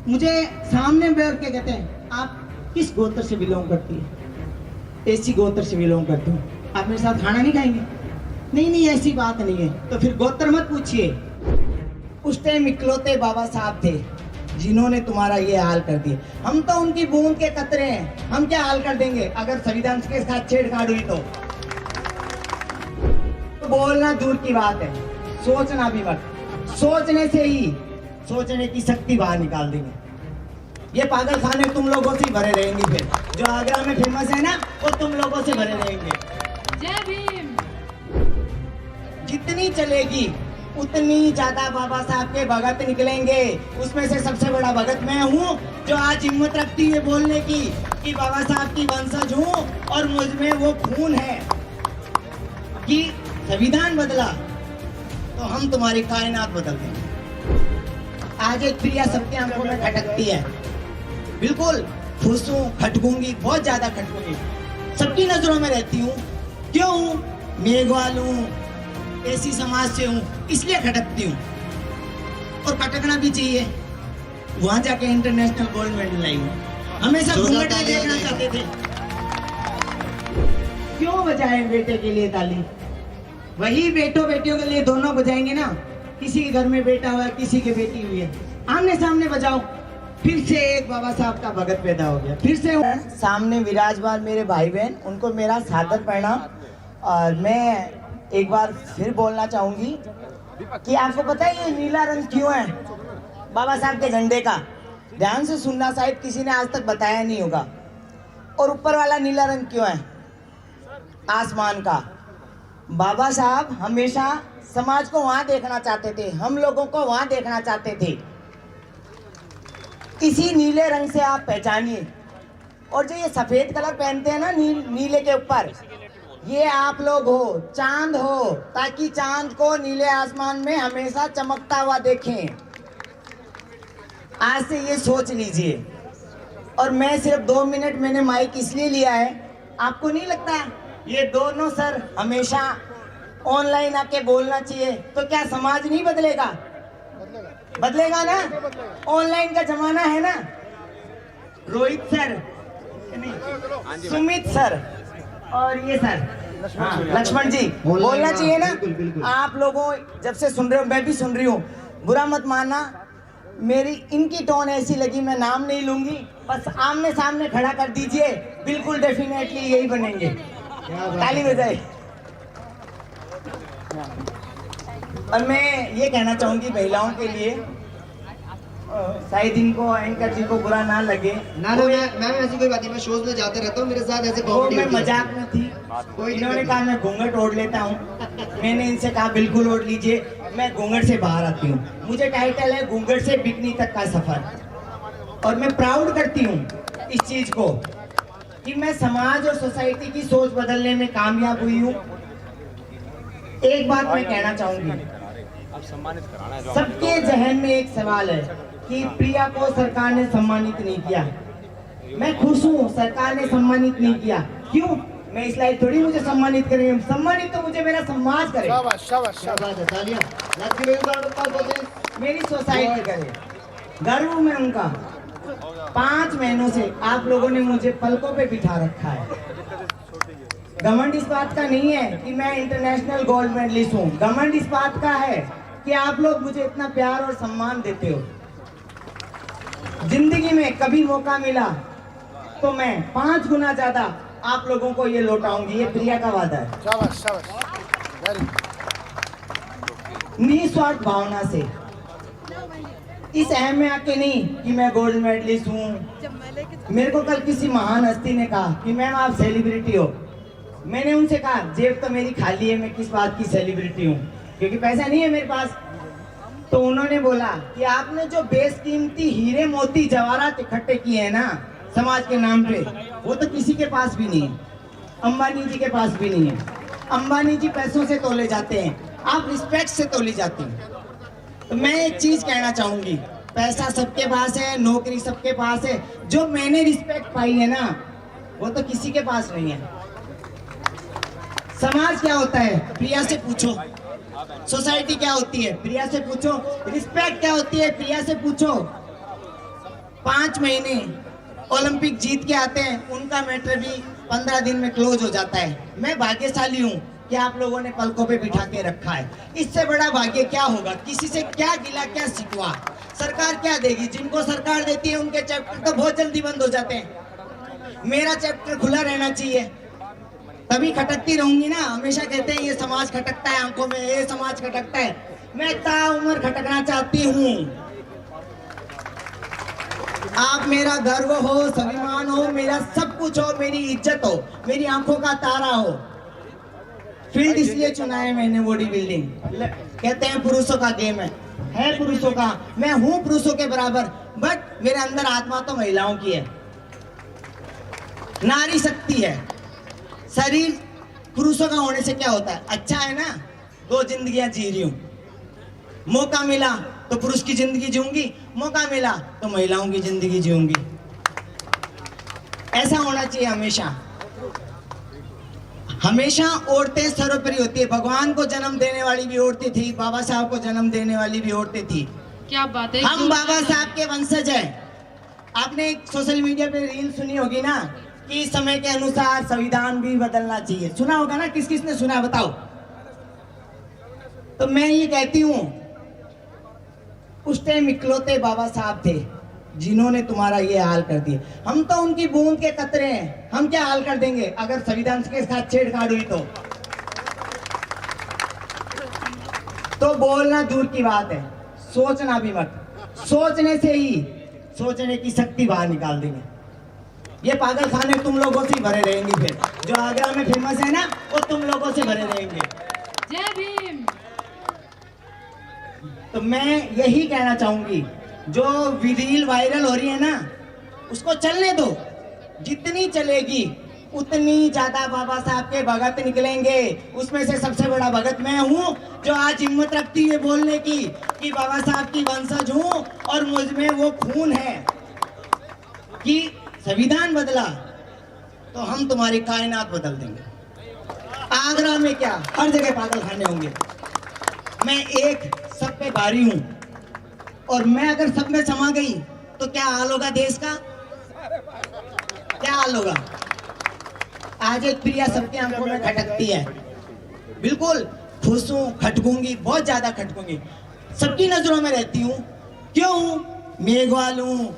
मुझे सामने बैठ के कहते हैं आप किस गोत्र से बिलोंग करती है? ऐसी गोत्र से बिलोंग करती हूँ। आप मेरे साथ खाना नहीं खाएंगे? नहीं नहीं ऐसी बात नहीं है। तो फिर गोत्र मत पूछिए। उस टाइम इकलौते बाबा साहब थे जिन्होंने तुम्हारा ये हाल कर दिया। हम तो उनकी बूंद के कतरे हैं, हम क्या हाल कर देंगे अगर संविधान के साथ छेड़छाड़ हुई तो बोलना दूर की बात है, सोचना भी मत। सोचने से ही सोचने की शक्ति बाहर निकाल देंगे। ये पागल खाने तुम लोगों से ही भरे रहेंगे। फिर जो आगरा में फेमस है ना वो तुम लोगों से भरे रहेंगे। जय भीम। जितनी चलेगी उतनी ज्यादा बाबा साहब के भगत निकलेंगे। उसमें से सबसे बड़ा भगत मैं हूँ जो आज हिम्मत रखती है बोलने की कि बाबा साहब की वंशज हूँ और मुझ में वो खून है कि संविधान बदला तो हम तुम्हारी कायनात बदल देंगे। आज एक प्रिया सबकी आंखों में खटकती है, बिल्कुल खुश हूँ, खटकूंगी, बहुत ज्यादा खटकूंगी, सबकी नजरों में रहती हूँ। क्यों हूँ? मेघवाल हूँ, ऐसी समाज से हूँ, इसलिए खटकती हूँ और खटकना भी चाहिए। वहां जाके इंटरनेशनल गोल्ड मेडल लाई हूँ। हमेशा घूंघट में देखना चाहते थे। क्यों बजाए बेटे के लिए ताली? वही बेटों बेटियों के लिए दोनों बजाएंगे ना। किसी के घर में बेटा हुआ है, किसी की बेटी हुई है, आमने सामने बजाओ। फिर से एक बाबा साहब का भगत पैदा हो गया। फिर से सामने विराजमान मेरे भाई बहन, उनको मेरा सादर प्रणाम। और मैं एक बार फिर बोलना चाहूंगी कि आपको पता है ये नीला रंग क्यों है बाबा साहब के झंडे का? ध्यान से सुनना, शायद किसी ने आज तक बताया नहीं होगा। और ऊपर वाला नीला रंग क्यों है? आसमान का। बाबा साहब हमेशा समाज को वहां देखना चाहते थे, हम लोगों को वहां देखना चाहते थे। इसी नीले रंग से आप पहचानिए। और जो ये सफेद कलर पहनते हैं ना नीले के ऊपर, ये आप लोग हो, चांद हो, ताकि चांद को नीले आसमान में हमेशा चमकता हुआ देखें। आज से ये सोच लीजिए। और मैं सिर्फ 2 मिनट मैंने माइक इसलिए लिया है, आपको नहीं लगता ये दोनों सर हमेशा ऑनलाइन आके बोलना चाहिए तो क्या समाज नहीं बदलेगा? बदलेगा ना। ऑनलाइन का जमाना है ना। रोहित सर, सुमित सर और ये सर, हाँ लक्ष्मण जी बोलना चाहिए ना। आप लोगों जब से सुन रहे हो, मैं भी सुन रही हूँ, बुरा मत मानना। मेरी इनकी टोन ऐसी लगी, मैं नाम नहीं लूंगी, बस आमने सामने खड़ा कर दीजिए, बिल्कुल डेफिनेटली यही बनेंगे। ताली बजाए। और मैं ये कहना चाहूंगी महिलाओं के लिए, शायद इनको एंकर जी को बुरा ना लगे। ना मैं ऐसी कोई बात नहीं, मैं शोज में जाते रहता हूँ, मेरे साथ ऐसे कॉमेडी मैं मजाक में थी। इन्होंने कहा मैं घूंघट ओढ़ लेता हूँ, मैंने इनसे कहा बिल्कुल ओढ़ लीजिए। मैं घूंघट से बाहर आती हूँ, मुझे टाइटल है घूंघट से बिकनी तक का सफर। और मैं प्राउड करती हूँ इस चीज को कि मैं समाज और सोसाइटी की सोच बदलने में कामयाब हुई हूँ। एक बात मैं कहना चाहूंगी, सबके जहन में एक सवाल है कि प्रिया को सरकार ने सम्मानित नहीं किया। मैं खुश हूँ सरकार ने सम्मानित नहीं किया। क्यों? मैं इस लायक थोड़ी मुझे सम्मानित करेंगे, सम्मानित तो मुझे मेरा समाज करे, मेरी सोसाइटी करे। गर्व में उनका 5 महीनों से आप लोगों ने मुझे पलकों पे बिठा रखा है। घमंड इस बात का नहीं है कि मैं इंटरनेशनल गोल्ड मेडलिस्ट हूँ, घमंड इस बात का है कि आप लोग मुझे इतना प्यार और सम्मान देते हो। जिंदगी में कभी मौका मिला तो मैं 5 गुना ज्यादा आप लोगों को ये लौटाऊंगी, ये प्रिया का वादा है। निस्वार्थ भावना से, इस अहम में आके नहीं कि मैं गोल्ड मेडलिस्ट हूँ। मेरे को कल किसी महान हस्ती ने कहा कि मैम आप सेलिब्रिटी हो। मैंने उनसे कहा जेब तो मेरी खाली है, मैं किस बात की सेलिब्रिटी हूँ, क्योंकि पैसा नहीं है मेरे पास। तो उन्होंने बोला कि आपने जो बेशकीमती हीरे मोती जवाहरात इकट्ठे किए हैं ना समाज के नाम पे, वो तो किसी के पास भी नहीं है, अंबानी जी के पास भी नहीं है। अंबानी जी पैसों से तोले जाते हैं, आप रिस्पेक्ट से तोली जाती हैं। तो मैं एक चीज कहना चाहूंगी, पैसा सबके पास है, नौकरी सबके पास है, जो मैंने रिस्पेक्ट पाई है ना वो तो किसी के पास नहीं है। समाज क्या होता है प्रिया से पूछो, सोसाइटी क्या होती है प्रिया से पूछो, रिस्पेक्ट क्या होती है प्रिया से पूछो। 5 महीने ओलंपिक जीत के आते हैं, उनका मैटर भी 15 दिन में क्लोज हो जाता है। मैं भाग्यशाली हूँ कि आप लोगों ने पलकों पे बिठा के रखा है। इससे बड़ा भाग्य क्या होगा? किसी से क्या गिला, क्या शिकवा? सरकार क्या देगी? जिनको सरकार देती है उनके चैप्टर तो बहुत जल्दी बंद हो जाते हैं। मेरा चैप्टर खुला रहना चाहिए, तभी खटकती रहूंगी ना। हमेशा कहते हैं ये समाज खटकता है आंखों में, ये समाज खटकता है। मैं ताउम्र खटकना चाहती हूँ। आप मेरा गर्व हो, स्वाभिमान हो, मेरा सब कुछ हो, मेरी इज्जत हो, मेरी आंखों का तारा हो। फील्ड इसलिए चुना है मैंने बॉडी बिल्डिंग। कहते हैं पुरुषों का गेम है पुरुषों का। मैं हूं पुरुषों के बराबर, बट मेरे अंदर आत्मा तो महिलाओं की है। नारी शक्ति है। शरीर पुरुषों का होने से क्या होता है? अच्छा है ना, 2 जिंदगियां जी रही हूं। मौका मिला तो पुरुष की जिंदगी जीऊंगी, मौका मिला तो महिलाओं की जिंदगी जीऊंगी। ऐसा होना चाहिए हमेशा। हमेशा औरतें सर्वोपरि होती है। भगवान को जन्म देने वाली भी औरतें थी, बाबा साहब को जन्म देने वाली भी औरतें थी। क्या बात है। हम बाबा साहब के वंशज हैं। आपने एक सोशल मीडिया पे रील सुनी होगी ना कि समय के अनुसार संविधान भी बदलना चाहिए। सुना होगा ना? किस किस ने सुना बताओ? तो मैं ये कहती हूँ, उस टाइम इकलौते बाबा साहब थे जिन्होंने तुम्हारा ये हाल कर दिया। हम तो उनकी बूंद के कतरे हैं, हम क्या हाल कर देंगे अगर संविधान के साथ छेड़छाड़ हुई तो बोलना दूर की बात है, सोचना भी मत। सोचने से ही सोचने की शक्ति बाहर निकाल देंगे। ये पागल खाने तुम लोगों से ही भरे रहेंगे। फिर जो आगरा में फेमस है ना, वो तुम लोगों से भरे रहेंगे। जय भीम। तो मैं यही कहना चाहूंगी, जो रील वायरल हो रही है ना, उसको चलने दो। जितनी चलेगी उतनी ज्यादा बाबा साहब के भगत निकलेंगे। उसमें से सबसे बड़ा भगत मैं हूँ, जो आज हिम्मत रखती है बोलने की कि बाबा साहब की वंशज हूँ और मुझ में वो खून है कि संविधान बदला तो हम तुम्हारी कायनात बदल देंगे। आगरा में क्या, हर जगह पागल खाने होंगे। मैं एक सब पे भारी हूँ, और मैं अगर सब में समा गई तो क्या हाल होगा देश का? क्या हाल होगा? आज एक प्रिया सबके आंखों में खटकती है। बिल्कुल खुश हूँ, खटकूंगी, बहुत ज्यादा खटकूंगी। सबकी नजरों में रहती हूँ। क्यों हूँ? मेघवाल हूँ,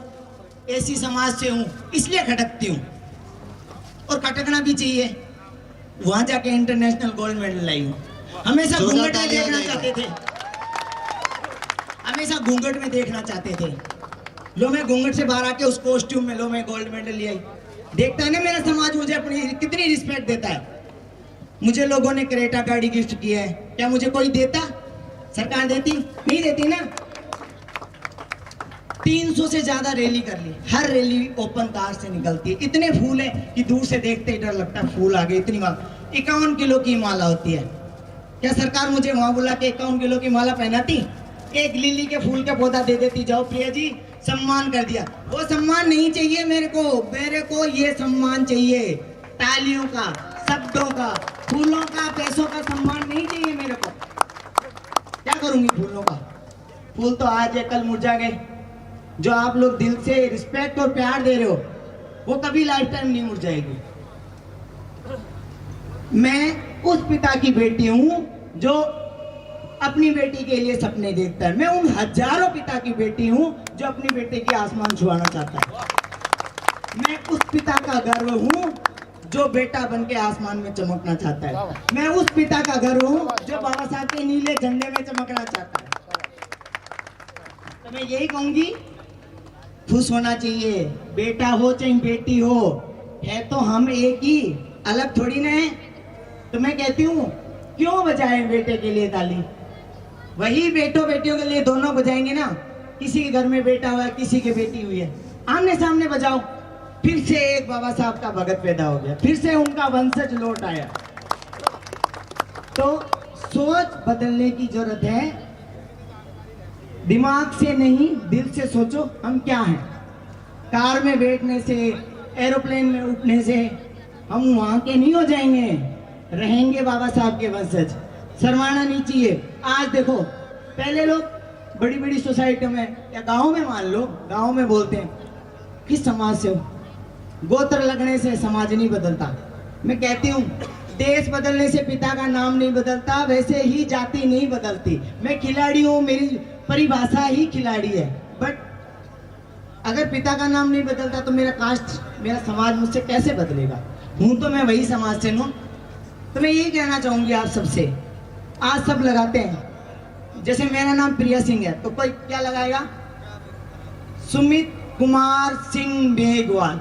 ऐसी समाज से हूँ, इसलिए खटकती हूँ। और खटकना भी चाहिए। वहां जाके इंटरनेशनल गोल्ड मेडल लाई हूँ। हमेशा घूंघट में देखना चाहते थे, हमेशा घूंघट में देखना चाहते थे। लो मैं घूंघट से बाहर आके उस कॉस्ट्यूम में, लो मैं गोल्ड मेडल ले आई। देखता है ना मेरा समाज मुझे अपनी कितनी रिस्पेक्ट देता है। मुझे लोगों ने क्रेटा गाड़ी गिफ्ट की है, क्या मुझे कोई देता? सरकार देती? नहीं देती ना। 300 से ज्यादा रैली कर ली, हर रैली ओपन कार से निकलती है। इतने फूल है कि दूर से देखते ही डर लगता है फूल आ गए। इतनी माला, 51 किलो की माला होती है। क्या सरकार मुझे वहां बुला के 51 किलो की माला पहनाती? एक लिली के फूल का पौधा दे देती, जाओ प्रिया जी सम्मान कर दिया। वो सम्मान नहीं चाहिए मेरे को ये सम्मान चाहिए, तालियों का, शब्दों का, फूलों का, पैसों का सम्मान नहीं चाहिए मेरे को। क्या करूंगी फूलों का? फूल तो आज है कल मुरझा गए। जो आप लोग दिल से रिस्पेक्ट और प्यार दे रहे हो वो कभी लाइफ टाइम नहीं मुरझाएगी। मैं उस पिता की बेटी हूं जो अपनी बेटी के लिए सपने देखता है। मैं उन हजारों पिता की बेटी हूं जो अपनी बेटे की आसमान छुआना चाहता है। मैं उस पिता का गर्व हूं जो बेटा बन के आसमान में चमकना चाहता है। मैं उस पिता का गर्व हूं जो बाबा साहब के नीले झंडे में चमकना चाहता है। तो मैं यही कहूंगी, खुश होना चाहिए। बेटा हो चाहे बेटी हो, है तो हम एक ही, अलग थोड़ी ना है। तो मैं कहती हूँ, क्यों बजाए बेटे के लिए ताली? वही बेटों बेटियों के लिए दोनों बजाएंगे ना। किसी के घर में बेटा हुआ है, किसी की बेटी हुई है, आमने सामने बजाओ। फिर से एक बाबा साहब का भगत पैदा हो गया, फिर से उनका वंशज लौट आया। तो सोच बदलने की जरूरत है। दिमाग से नहीं, दिल से सोचो हम क्या हैं। कार में बैठने से, एरोप्लेन में उठने से हम वहां के नहीं हो जाएंगे, रहेंगे बाबा साहब के वंशज। शर्माना नहीं चाहिए। आज देखो, पहले लोग बड़ी बड़ी सोसाइटियों में या गाँव में, मान लो गाँव में बोलते हैं किस समाज से हो? गोत्र लगने से समाज नहीं बदलता। मैं कहती हूँ देश बदलने से पिता का नाम नहीं बदलता, वैसे ही जाति नहीं बदलती। मैं खिलाड़ी हूँ, मेरी परिभाषा ही खिलाड़ी है, बट अगर पिता का नाम नहीं बदलता तो मेरा कास्ट, मेरा समाज मुझसे कैसे बदलेगा? हूँ तो मैं वही समाज से हूँ। तो मैं यही कहना चाहूंगी आप सबसे, आज सब लगाते हैं, जैसे मेरा नाम प्रिया सिंह है तो कोई क्या लगाएगा? सुमित कुमार सिंह मेघवाल।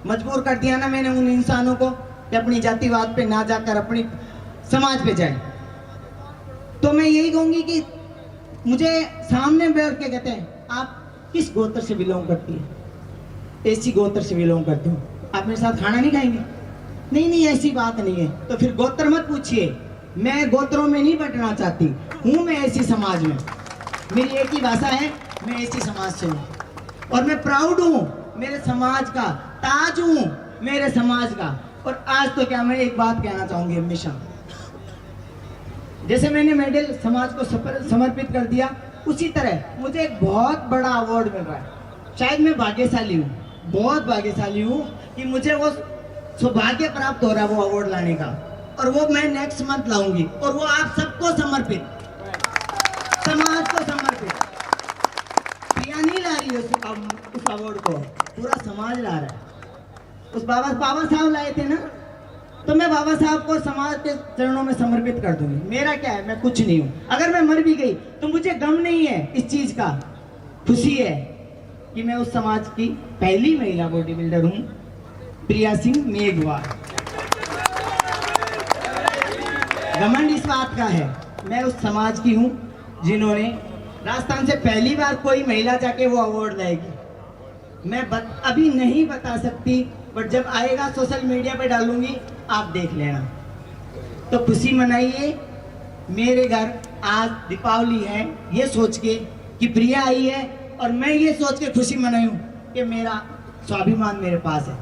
मजबूर कर दिया ना मैंने उन इंसानों को कि अपनी जातिवाद पे ना जाकर अपनी समाज पे जाए। तो मैं यही कहूंगी कि मुझे सामने बैठ के कहते हैं आप किस गोत्र से बिलोंग करती है? ऐसी गोत्र से बिलोंग करती हूँ। आप मेरे साथ खाना नहीं खाएंगे? नहीं नहीं, ऐसी बात नहीं है। तो फिर गोत्र मत पूछिए, मैं गोत्रों में नहीं बंटना चाहती हूँ, मैं ऐसी समाज में, मेरी एक ही भाषा है, मैं ऐसी समाज से हूँ और मैं प्राउड हूँ मेरे समाज का, ताज हूँ मेरे समाज का। और आज तो क्या, मैं एक बात कहना चाहूंगी हमेशा, जैसे मैंने मेडल समाज को समर्पित कर दिया, उसी तरह मुझे एक बहुत बड़ा अवार्ड मिल रहा है। शायद मैं भाग्यशाली हूँ, बहुत भाग्यशाली हूँ कि मुझे वो सौभाग्य प्राप्त हो रहा है वो अवार्ड लाने का, और वो मैं नेक्स्ट मंथ लाऊंगी और वो आप सबको समर्पित, समाज को समर्पित। प्रिया नहीं ला रही है उस अवार्ड को, पूरा समाज ला रहा है। उस बाबा साहब लाए थे ना, तो मैं बाबा साहब को समाज के चरणों में समर्पित कर दूंगी। मेरा क्या है, मैं कुछ नहीं हूँ। अगर मैं मर भी गई तो मुझे गम नहीं है इस चीज का, खुशी है कि मैं उस समाज की पहली महिला बॉडी बिल्डर हूँ, प्रिया सिंह मेघवाल। घमंड इस बात का है, मैं उस समाज की हूँ जिन्होंने राजस्थान से पहली बार कोई महिला जाके वो अवार्ड लाएगी। मैं अभी नहीं बता सकती, बट जब आएगा सोशल मीडिया पे डालूंगी, आप देख लेना। तो खुशी मनाइए। मेरे घर आज दीपावली है ये सोच के कि प्रिया आई है, और मैं ये सोच के खुशी मनाई हूँ कि मेरा स्वाभिमान मेरे पास है।